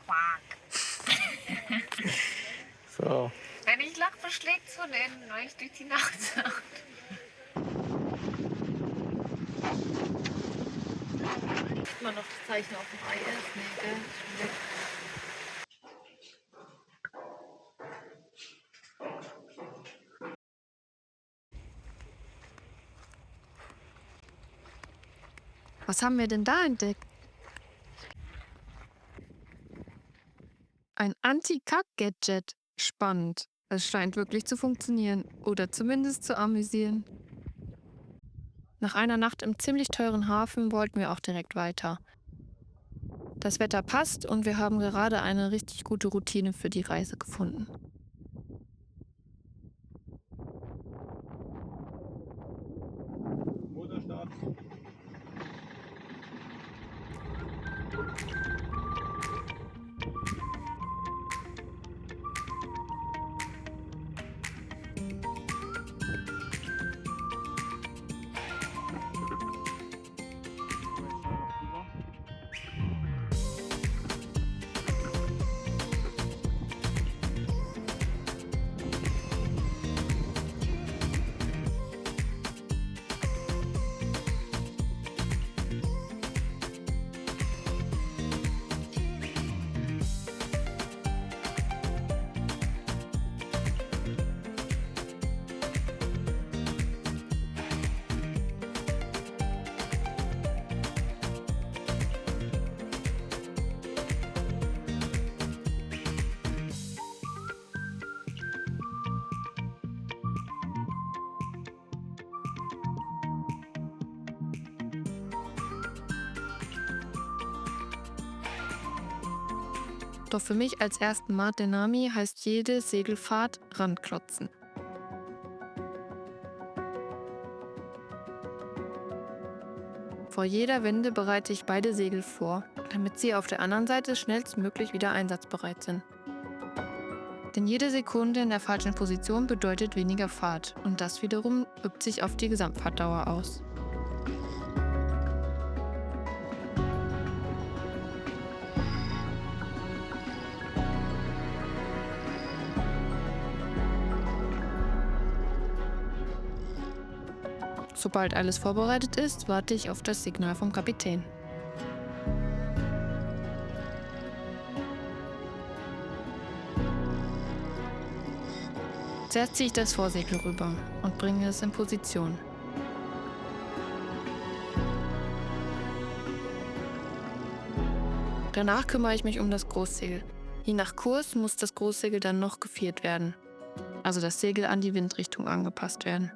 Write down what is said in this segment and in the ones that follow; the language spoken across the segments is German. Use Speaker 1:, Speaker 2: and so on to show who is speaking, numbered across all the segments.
Speaker 1: Quack.
Speaker 2: So.
Speaker 1: Wenn ich lache, verschlägt es von innen, weil ich durch die Nacht sag. Immer noch das Zeichen auf dem Ei ist. Nee, gell? Schon weg.
Speaker 3: Was haben wir denn da entdeckt? Ein Anti-Kack-Gadget. Spannend. Es scheint wirklich zu funktionieren oder zumindest zu amüsieren. Nach einer Nacht im ziemlich teuren Hafen wollten wir auch direkt weiter. Das Wetter passt und wir haben gerade eine richtig gute Routine für die Reise gefunden.
Speaker 2: Motorstart.
Speaker 3: Doch für mich als ersten Martinami heißt jede Segelfahrt ranklotzen. Vor jeder Wende bereite ich beide Segel vor, damit sie auf der anderen Seite schnellstmöglich wieder einsatzbereit sind. Denn jede Sekunde in der falschen Position bedeutet weniger Fahrt und das wiederum wirkt sich auf die Gesamtfahrtdauer aus. Sobald alles vorbereitet ist, warte ich auf das Signal vom Kapitän. Zuerst ziehe ich das Vorsegel rüber und bringe es in Position. Danach kümmere ich mich um das Großsegel. Je nach Kurs muss das Großsegel dann noch geviert werden. Also das Segel an die Windrichtung angepasst werden.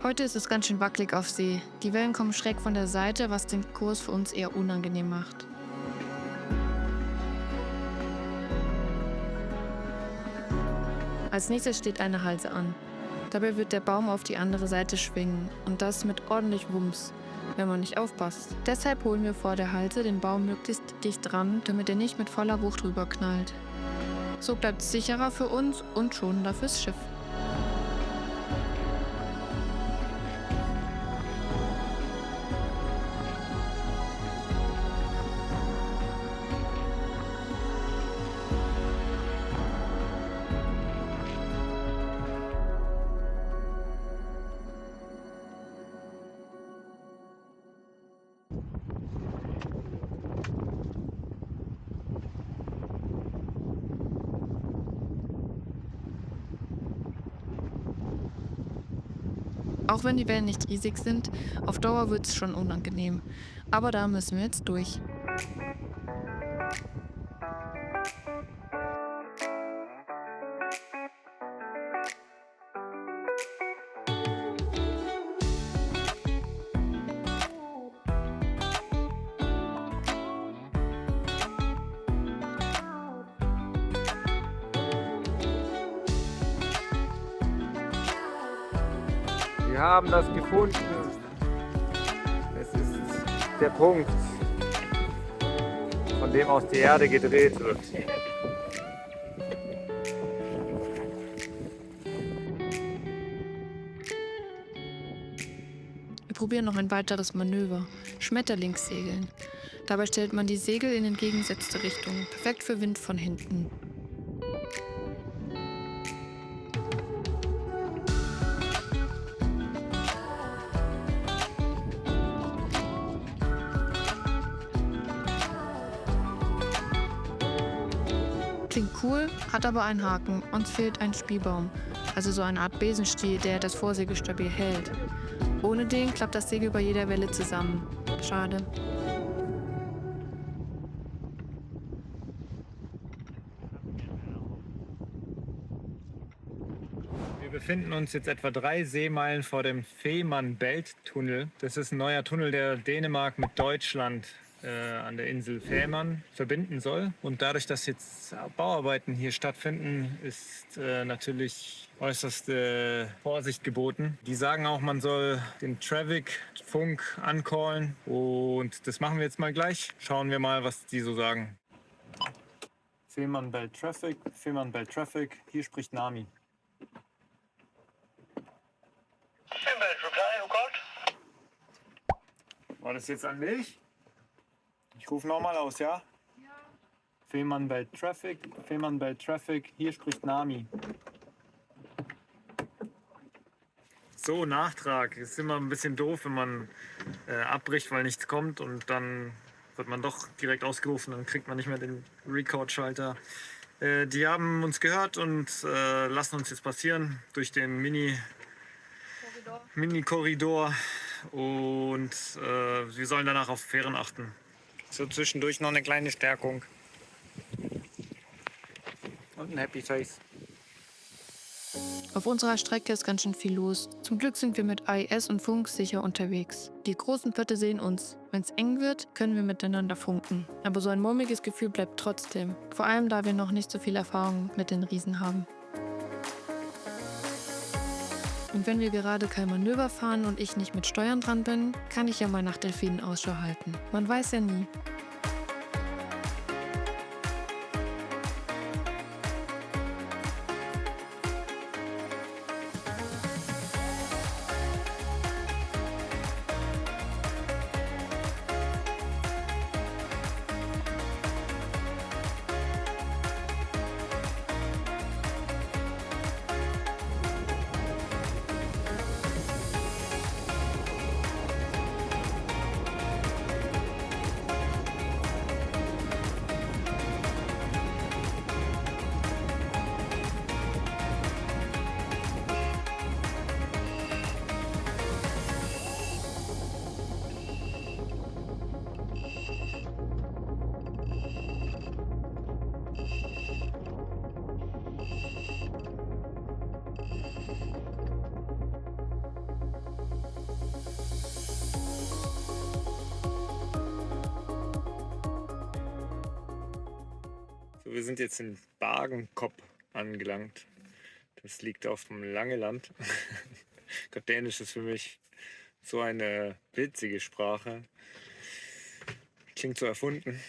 Speaker 3: Heute ist es ganz schön wackelig auf See. Die Wellen kommen schräg von der Seite, was den Kurs für uns eher unangenehm macht. Als nächstes steht eine Halse an. Dabei wird der Baum auf die andere Seite schwingen und das mit ordentlich Wumms, wenn man nicht aufpasst. Deshalb holen wir vor der Halse den Baum möglichst dicht dran, damit er nicht mit voller Wucht rüberknallt. So bleibt es sicherer für uns und schonender fürs Schiff. Auch wenn die Wellen nicht riesig sind, auf Dauer wird es schon unangenehm. Aber da müssen wir jetzt durch.
Speaker 2: Wir haben das gefunden. Es ist der Punkt, von dem aus die Erde gedreht wird.
Speaker 3: Wir probieren noch ein weiteres Manöver: Schmetterlingssegeln. Dabei stellt man die Segel in entgegengesetzte Richtung, perfekt für Wind von hinten. Klingt cool, hat aber einen Haken. Uns fehlt ein Spielbaum, also so eine Art Besenstiel, der das Vorsegel stabil hält. Ohne den klappt das Segel bei jeder Welle zusammen. Schade.
Speaker 2: Wir befinden uns jetzt etwa 3 Seemeilen vor dem Fehmarn-Belt-Tunnel. Das ist ein neuer Tunnel, der Dänemark mit Deutschland an der Insel Fehmarn verbinden soll. Und dadurch, dass jetzt Bauarbeiten hier stattfinden, ist natürlich äußerste Vorsicht geboten. Die sagen auch, man soll den Traffic-Funk ancallen. Und das machen wir jetzt mal gleich. Schauen wir mal, was die so sagen. Fehmarn-Belt Traffic, hier spricht Nami. War das jetzt an mich? Ich rufe nochmal aus, ja? Ja. Fehmarn-Belt Traffic, hier spricht Nami. So, Nachtrag. Ist immer ein bisschen doof, wenn man abbricht, weil nichts kommt und dann wird man doch direkt ausgerufen, dann kriegt man nicht mehr den Record-Schalter. Die haben uns gehört und lassen uns jetzt passieren durch den Mini-Korridor und wir sollen danach auf Fähren achten. So zwischendurch noch eine kleine Stärkung. Und ein Happy Face.
Speaker 3: Auf unserer Strecke ist ganz schön viel los. Zum Glück sind wir mit AIS und Funk sicher unterwegs. Die großen Pötte sehen uns. Wenn es eng wird, können wir miteinander funken. Aber so ein mulmiges Gefühl bleibt trotzdem. Vor allem, da wir noch nicht so viel Erfahrung mit den Riesen haben. Und wenn wir gerade kein Manöver fahren und ich nicht mit Steuern dran bin, kann ich ja mal nach Delfinen Ausschau halten. Man weiß ja nie.
Speaker 2: So, wir sind jetzt in Bagenkop angelangt. Das liegt auf dem Langeland. Gott, Dänisch ist für mich so eine witzige Sprache. Klingt so erfunden.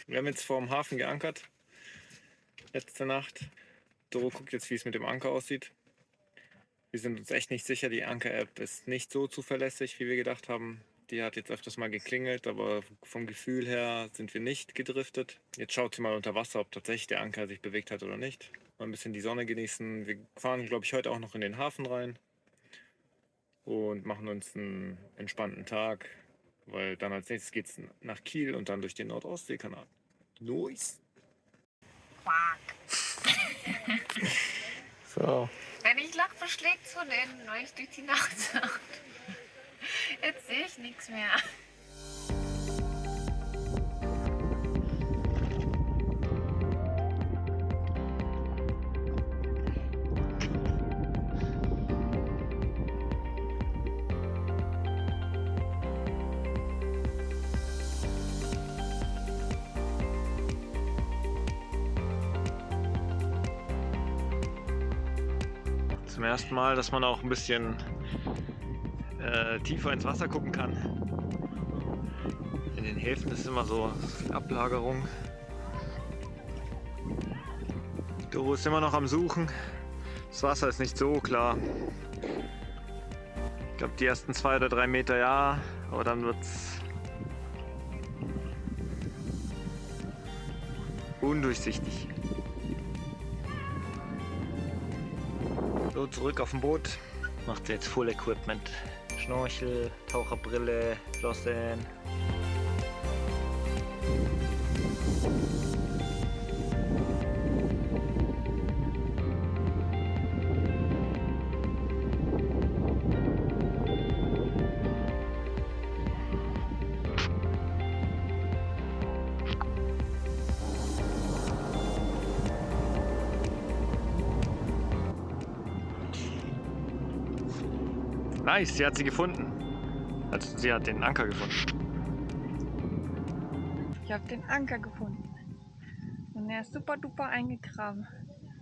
Speaker 2: Wir haben jetzt vor dem Hafen geankert. Letzte Nacht. Doro guckt jetzt, wie es mit dem Anker aussieht. Wir sind uns echt nicht sicher. Die Anker-App ist nicht so zuverlässig, wie wir gedacht haben. Die hat jetzt öfters mal geklingelt, aber vom Gefühl her sind wir nicht gedriftet. Jetzt schaut sie mal unter Wasser, ob tatsächlich der Anker sich bewegt hat oder nicht. Mal ein bisschen die Sonne genießen. Wir fahren, glaube ich, heute auch noch in den Hafen rein und machen uns einen entspannten Tag, weil dann als nächstes geht es nach Kiel und dann durch den Nordostseekanal. Nice! So.
Speaker 1: Wenn ich lache, verschlägt von innen, weil ich durch die Nacht sagt. Jetzt sehe ich nichts mehr.
Speaker 2: Zum ersten Mal, dass man auch ein bisschen tiefer ins Wasser gucken kann. In den Häfen ist immer so viel Ablagerung. Doro ist immer noch am Suchen. Das Wasser ist nicht so klar. Ich glaube, die ersten 2 oder 3 Meter ja, aber dann wird's undurchsichtig. So, zurück auf dem Boot. Macht jetzt Full Equipment. Schnorchel, Taucherbrille, Flossen. Nice, sie hat sie gefunden. Also sie hat den Anker gefunden.
Speaker 3: Ich habe den Anker gefunden. Und er ist super duper eingegraben.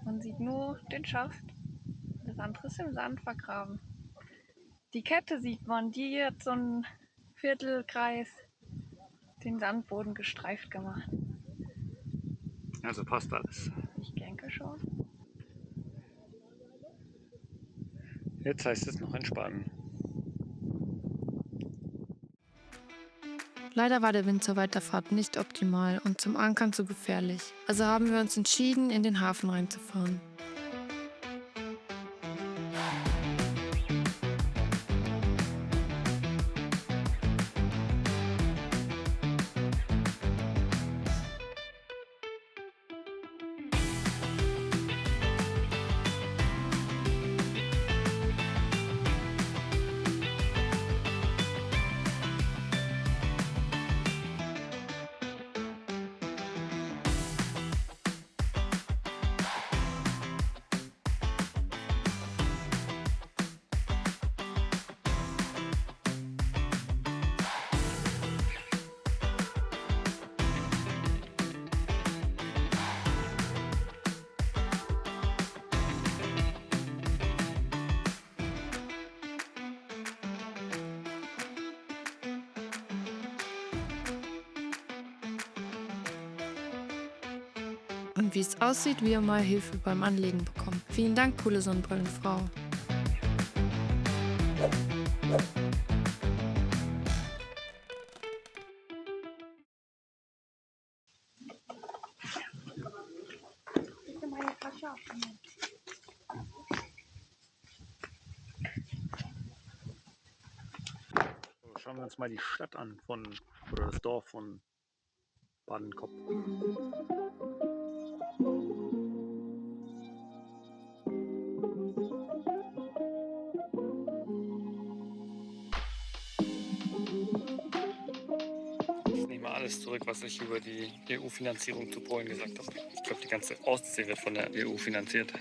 Speaker 3: Man sieht nur den Schaft. Das andere ist im Sand vergraben. Die Kette sieht man, die hat so einen Viertelkreis den Sandboden gestreift gemacht.
Speaker 2: Also passt alles.
Speaker 3: Ich denke schon.
Speaker 2: Jetzt heißt es noch entspannen.
Speaker 3: Leider war der Wind zur Weiterfahrt nicht optimal und zum Ankern zu gefährlich. Also haben wir uns entschieden, in den Hafen reinzufahren. Und wie es aussieht, wie ihr mal Hilfe beim Anlegen bekommt. Vielen Dank, coole Sonnenbrillenfrau.
Speaker 2: So, schauen wir uns mal die Stadt an oder das Dorf von Badenkop. Ich nehme alles zurück, was ich über die EU-Finanzierung zu Polen gesagt habe. Ich glaube, die ganze Ostsee wird von der EU finanziert.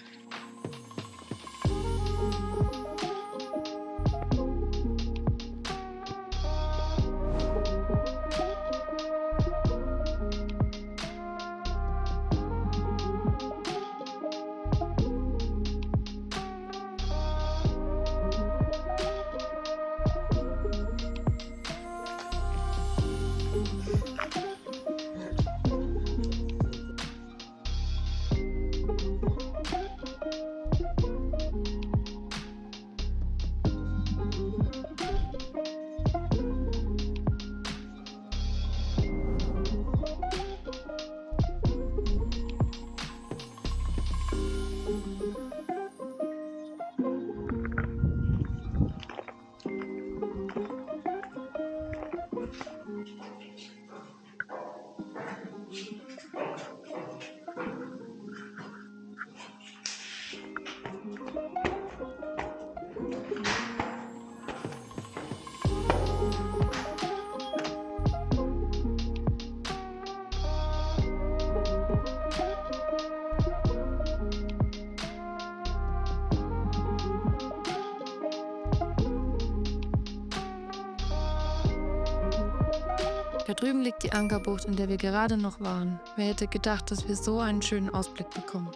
Speaker 3: Da drüben liegt die Ankerbucht, in der wir gerade noch waren. Wer hätte gedacht, dass wir so einen schönen Ausblick bekommen?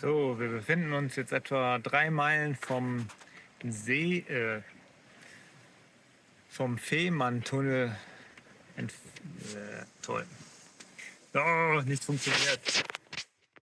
Speaker 2: So, wir befinden uns jetzt etwa 3 Meilen vom See, vom Fehmarntunnel. Toll. Oh, nicht funktioniert.